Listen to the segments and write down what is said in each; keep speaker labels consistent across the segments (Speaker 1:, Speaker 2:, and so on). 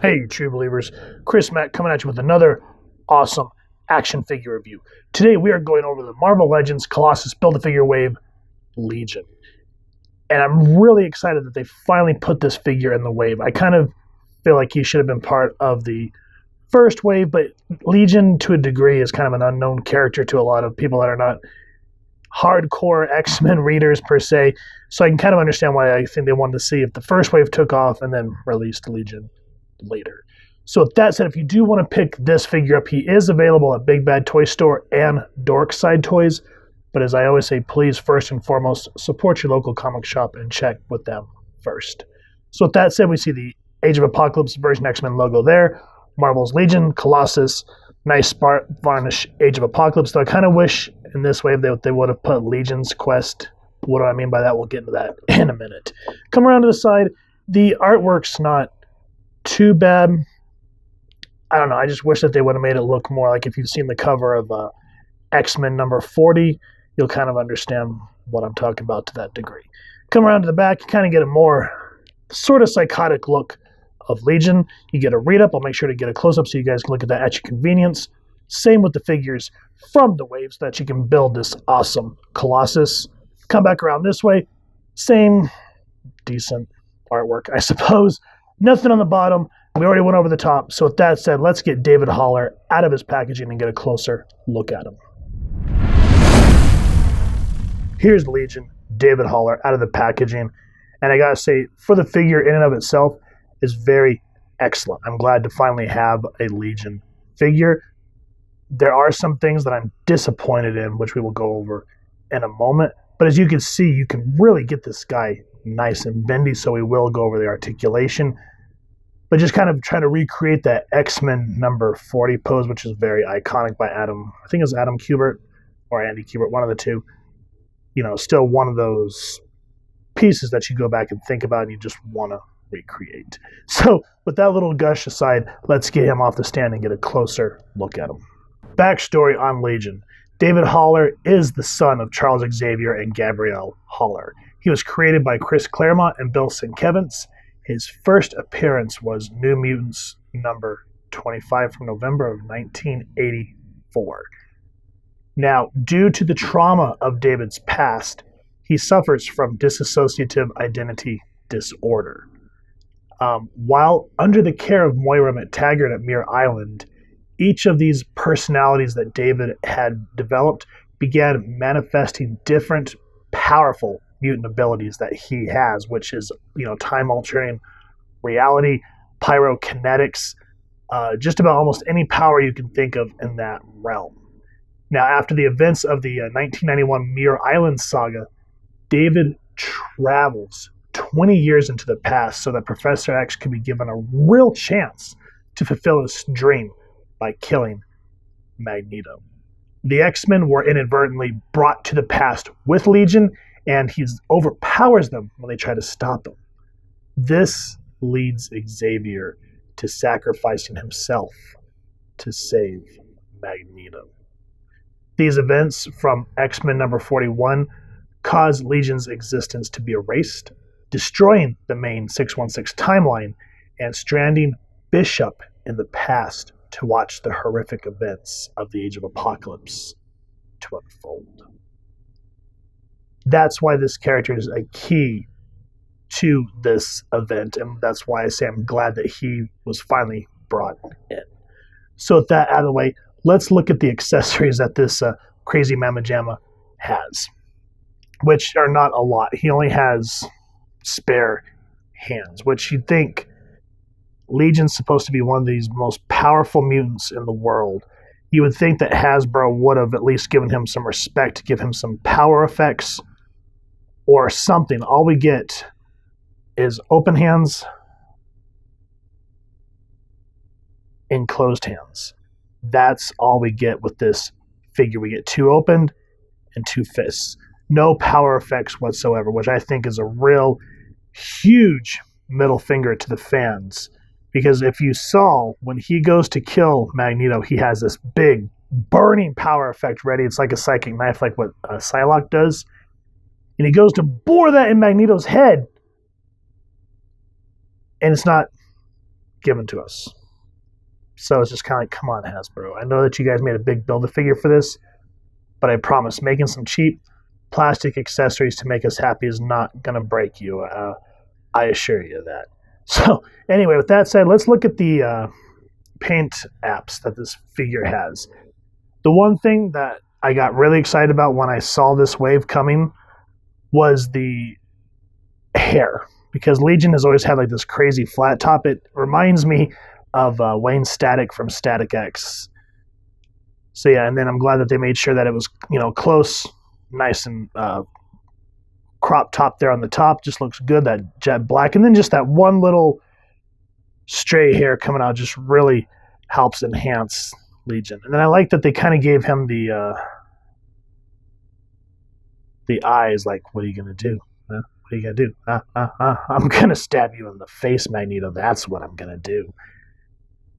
Speaker 1: Hey, true believers, Chris Mack coming at you with another awesome action figure review. Today we are going over the Marvel Legends Colossus Build-A-Figure Wave Legion. And I'm really excited that they finally put this figure in the wave. I kind of feel like he should have been part of the first wave, but Legion to a degree is kind of an unknown character to a lot of people that are not hardcore X-Men readers per se. So I can kind of understand why I think they wanted to see if the first wave took off and then released Legion later. So with that said, if you do want to pick this figure up, he is available at Big Bad Toy Store and Dorkside Toys. But as I always say, please first and foremost support your local comic shop and check with them first. So with that said, we see the Age of Apocalypse version X-Men logo there, Marvel's Legion, Colossus, nice Spark varnish Age of Apocalypse. Though I kind of wish in this wave they would have put Legion's Quest. What do I mean by that? We'll get into that in a minute. Come around to the side. The artwork's not too bad. I don't know. I just wish that they would have made it look more like if you've seen the cover of X-Men number 40, you'll kind of understand what I'm talking about to that degree. Come around to the back, you kind of get a more sort of psychotic look of Legion. You get a read-up. I'll make sure to get a close-up so you guys can look at that at your convenience. Same with the figures from the wave so that you can build this awesome Colossus. Come back around this way. Same decent artwork, I suppose. Nothing on the bottom. We already went over the top. So with that said, let's get David Haller out of his packaging and get a closer look at him. Here's Legion, David Haller out of the packaging. And I gotta say, for the figure in and of itself, is very excellent. I'm glad to finally have a Legion figure. There are some things that I'm disappointed in, which we will go over in a moment. But as you can see, you can really get this guy nice and bendy, so we will go over the articulation. But just kind of trying to recreate that X-Men number 40 pose, which is very iconic by Adam. I think it was Adam Kubert or Andy Kubert, one of the two. You know, still one of those pieces that you go back and think about and you just want to recreate. So with that little gush aside, let's get him off the stand and get a closer look at him. Backstory on Legion. David Haller is the son of Charles Xavier and Gabrielle Haller. He was created by Chris Claremont and Bill Sienkiewicz. His first appearance was New Mutants number 25 from November of 1984. Now, due to the trauma of David's past, he suffers from dissociative identity disorder. While under the care of Moira McTaggart at Muir Island, each of these personalities that David had developed began manifesting different powerful mutant abilities that he has, which is, time-altering reality, pyrokinetics, just about almost any power you can think of in that realm. Now, after the events of the 1991 Muir Island saga, David travels 20 years into the past so that Professor X could be given a real chance to fulfill his dream by killing Magneto. The X-Men were inadvertently brought to the past with Legion, and he overpowers them when they try to stop him. This leads Xavier to sacrificing himself to save Magneto. These events from X-Men number 41 cause Legion's existence to be erased, destroying the main 616 timeline and stranding Bishop in the past to watch the horrific events of the Age of Apocalypse to unfold. That's why this character is a key to this event, and that's why I say I'm glad that he was finally brought in. So with that out of the way, let's look at the accessories that this crazy Mamma Jamma has, which are not a lot. He only has spare hands, which you'd think Legion's supposed to be one of these most powerful mutants in the world. You would think that Hasbro would have at least given him some respect, to give him some power effects or something. All we get is open hands and closed hands. That's all we get with this figure. We get two opened and two fists. No power effects whatsoever, which I think is a real huge middle finger to the fans. Because if you saw, when he goes to kill Magneto, he has this big burning power effect ready. It's like a psychic knife, like what Psylocke does. And he goes to bore that in Magneto's head. And it's not given to us. So it's just kind of like, come on, Hasbro. I know that you guys made a big Build-A-Figure for this, but I promise making some cheap plastic accessories to make us happy is not going to break you. I assure you of that. So anyway, with that said, let's look at the paint apps that this figure has. The one thing that I got really excited about when I saw this wave coming was the hair, because Legion has always had like this crazy flat top. It reminds me of Wayne Static from Static X. So yeah, and then I'm glad that they made sure that it was, close, nice and crop top there on the top. Just looks good, that jet black. And then just that one little stray hair coming out just really helps enhance Legion. And then I like that they kind of gave him the eyes, like, what are you going to do? Huh? What are you going to do? I'm going to stab you in the face, Magneto. That's what I'm going to do.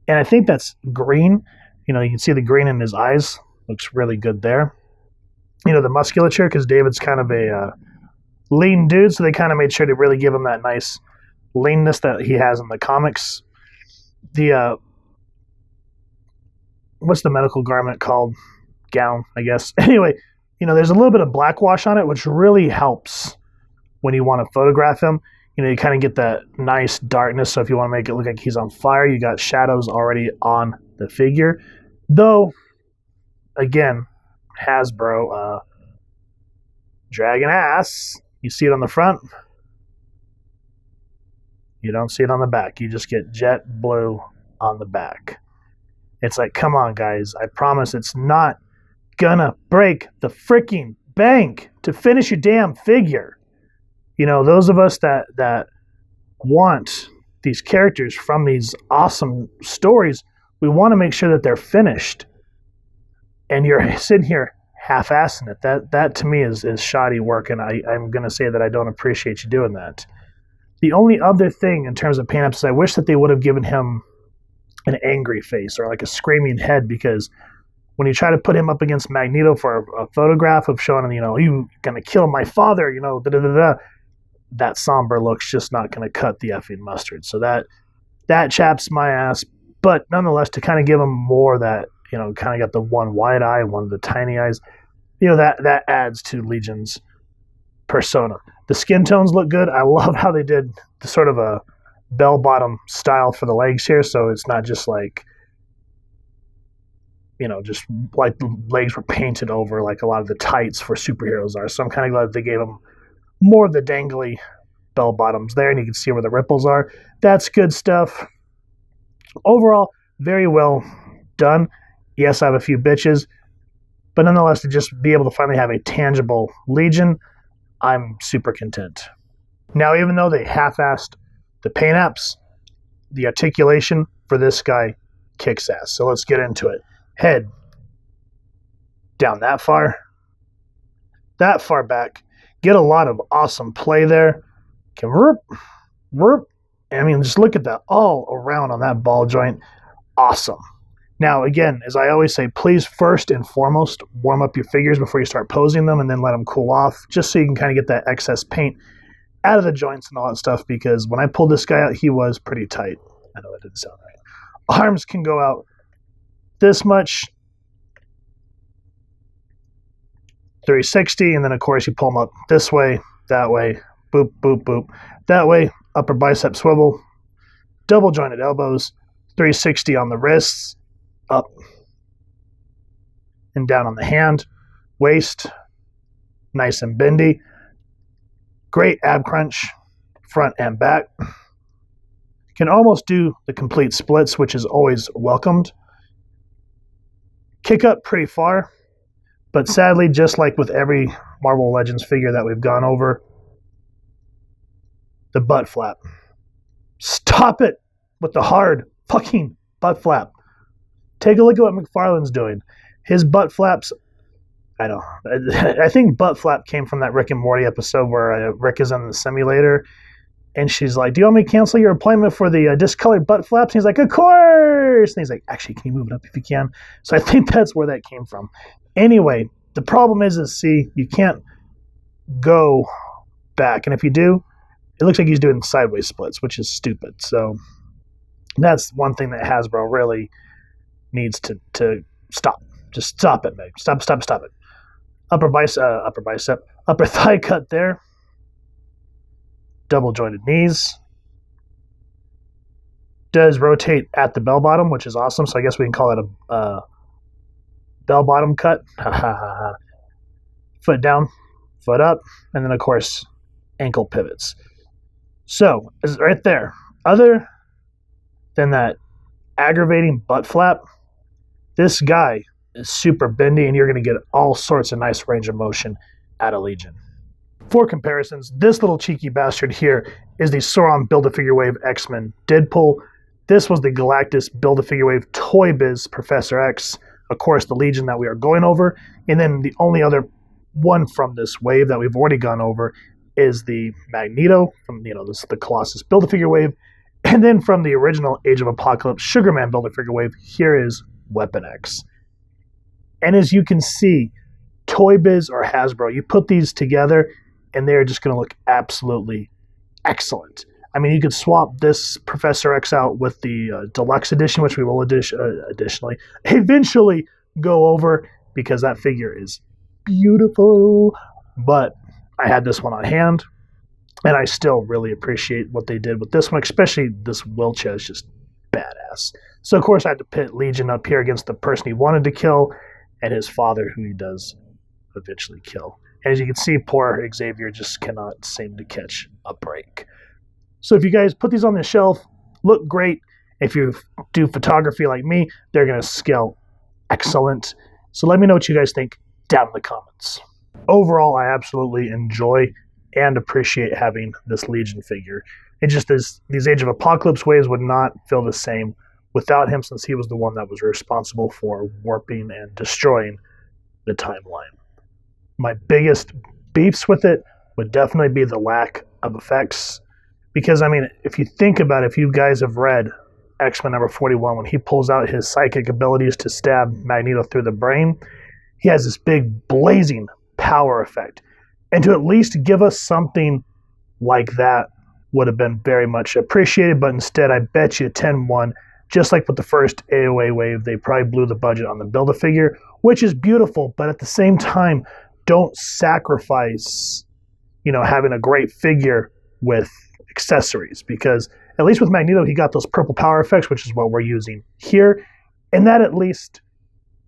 Speaker 1: And I think that's green. You can see the green in his eyes. Looks really good there. The musculature, because David's kind of a lean dude, so they kind of made sure to really give him that nice leanness that he has in the comics. The what's the medical garment called? Gown, I guess. Anyway, there's a little bit of black wash on it, which really helps when you want to photograph him. You kind of get that nice darkness, so if you want to make it look like he's on fire, you got shadows already on the figure. Though, again, Hasbro, dragging ass. You see it on the front. You don't see it on the back. You just get jet blue on the back. It's like, come on, guys. I promise it's not gonna break the freaking bank to finish your damn figure. Those of us that want these characters from these awesome stories, we want to make sure that they're finished. And you're sitting here half-assing it. That to me is shoddy work, and I'm going to say that I don't appreciate you doing that. The only other thing in terms of paint-ups is I wish that they would have given him an angry face or like a screaming head, because when you try to put him up against Magneto for a photograph of showing him, you going to kill my father, that somber look's just not going to cut the effing mustard. So that chaps my ass. But nonetheless, to kind of give him more that, kind of got the one wide eye, one of the tiny eyes, that adds to Legion's persona. The skin tones look good. I love how they did the sort of a bell-bottom style for the legs here, so it's not just like, just like the legs were painted over like a lot of the tights for superheroes are. So I'm kind of glad they gave them more of the dangly bell bottoms there, and you can see where the ripples are. That's good stuff. Overall, very well done. Yes, I have a few bitches, but nonetheless, to just be able to finally have a tangible Legion, I'm super content. Now, even though they half-assed the paint apps, the articulation for this guy kicks ass. So let's get into it. Head down that far back. Get a lot of awesome play there. Can whoop. Just look at that all around on that ball joint. Awesome. Now, again, as I always say, please first and foremost warm up your figures before you start posing them, and then let them cool off, just so you can kind of get that excess paint out of the joints and all that stuff, because when I pulled this guy out, he was pretty tight. I know that didn't sound right. Arms can go out this much, 360, and then of course you pull them up this way, that way, boop, boop, boop. That way, upper bicep swivel, double jointed elbows, 360 on the wrists, up and down on the hand, waist, nice and bendy. Great ab crunch, front and back. Can almost do the complete splits, which is always welcomed. Kick up pretty far, but sadly, just like with every Marvel Legends figure that we've gone over, the butt flap. Stop it with the hard fucking butt flap. Take a look at what McFarlane's doing. His butt flaps, I think butt flap came from that Rick and Morty episode where Rick is in the simulator, and she's like, do you want me to cancel your appointment for the discolored butt flaps? And he's like, of course! And he's like, actually, can you move it up if you can? So I think that's where that came from. Anyway, the problem is see, you can't go back. And if you do, it looks like he's doing sideways splits, which is stupid. So That's one thing that Hasbro really needs to stop. Just stop it, Meg. Stop it. Upper bicep, upper thigh cut there. Double jointed knees. Does rotate at the bell bottom, which is awesome. So I guess we can call it a bell bottom cut. Foot down, foot up, and then of course ankle pivots. So it's right there. Other than that aggravating butt flap, this guy is super bendy, and you're going to get all sorts of nice range of motion out of Legion. For comparisons, this little cheeky bastard here is the Sauron Build-A-Figure Wave X-Men Deadpool. This was the Galactus Build-A-Figure Wave Toy Biz Professor X. Of course, the Legion that we are going over. And then the only other one from this wave that we've already gone over is the Magneto from, this the Colossus Build-A-Figure Wave. And then from the original Age of Apocalypse Sugarman Build-A-Figure Wave, here is Weapon X. And as you can see, Toy Biz or Hasbro, you put these together and they're just going to look absolutely excellent. I mean, you could swap this Professor X out with the Deluxe Edition, which we will eventually go over because that figure is beautiful. But I had this one on hand, and I still really appreciate what they did with this one, especially this wheelchair is just badass. So, of course, I had to pit Legion up here against the person he wanted to kill and his father, who he does eventually kill. And as you can see, poor Xavier just cannot seem to catch a break. So if you guys put these on the shelf, look great. If you do photography like me, they're going to scale excellent. So let me know what you guys think down in the comments. Overall, I absolutely enjoy and appreciate having this Legion figure. It just is, these Age of Apocalypse waves would not feel the same without him, since he was the one that was responsible for warping and destroying the timeline. My biggest beefs with it would definitely be the lack of effects. Because, I mean, if you think about it, if you guys have read X-Men number 41, when he pulls out his psychic abilities to stab Magneto through the brain, he has this big blazing power effect. And to at least give us something like that would have been very much appreciated, but instead I bet you 10-1, just like with the first AOA wave, they probably blew the budget on the Build-A-Figure, which is beautiful, but at the same time, don't sacrifice, having a great figure with accessories, because at least with Magneto, he got those purple power effects, which is what we're using here, and that at least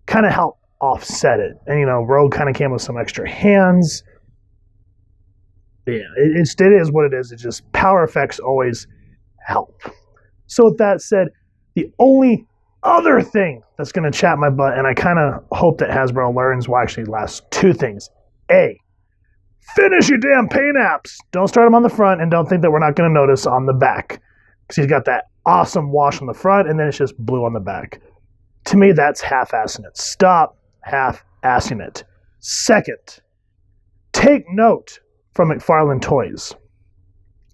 Speaker 1: kind of helped offset it. And, Rogue kind of came with some extra hands. Yeah, it is what it is. It's just power effects always help. So with that said, the only other thing that's going to chat my butt, and I kind of hope that Hasbro learns, well, actually last two things. A, finish your damn paint apps. Don't start them on the front, and don't think that we're not going to notice on the back. Because he's got that awesome wash on the front, and then it's just blue on the back. To me, that's half-assing it. Stop half-assing it. Second, take note from McFarlane Toys.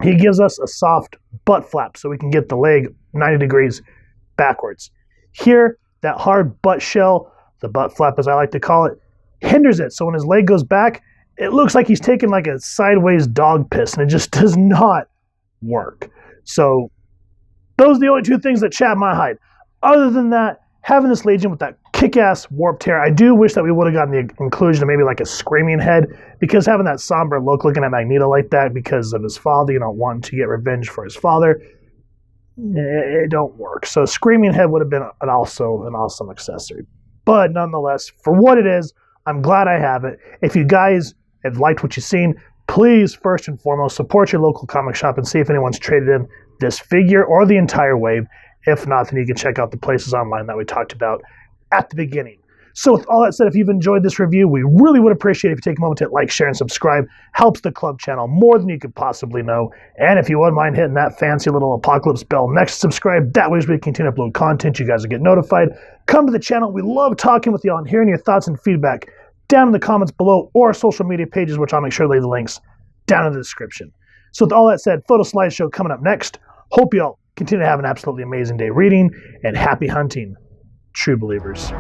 Speaker 1: He gives us a soft butt flap so we can get the leg 90 degrees backwards. Here, that hard butt shell, the butt flap as I like to call it, hinders it. So when his leg goes back, it looks like he's taking like a sideways dog piss, and it just does not work. So those are the only two things that chat my hide. Other than that, having this Legion with that kick-ass warp tear, I do wish that we would have gotten the inclusion of maybe like a screaming head, because having that somber look looking at Magneto like that because of his father, wanting to get revenge for his father, it don't work. So screaming head would have been also an awesome accessory. But nonetheless, for what it is, I'm glad I have it. If you guys have liked what you've seen, please, first and foremost, support your local comic shop and see if anyone's traded in this figure or the entire wave. If not, then you can check out the places online that we talked about at the beginning. So with all that said, if you've enjoyed this review, we really would appreciate it if you take a moment to hit like, share, and subscribe. Helps the club channel more than you could possibly know. And if you wouldn't mind hitting that fancy little apocalypse bell next to subscribe, that way as we continue to upload content, you guys will get notified. Come to the channel. We love talking with y'all and hearing your thoughts and feedback down in the comments below, or our social media pages, which I'll make sure to leave the links down in the description. So with all that said, photo slideshow coming up next. Hope y'all continue to have an absolutely amazing day reading, and happy hunting, true believers.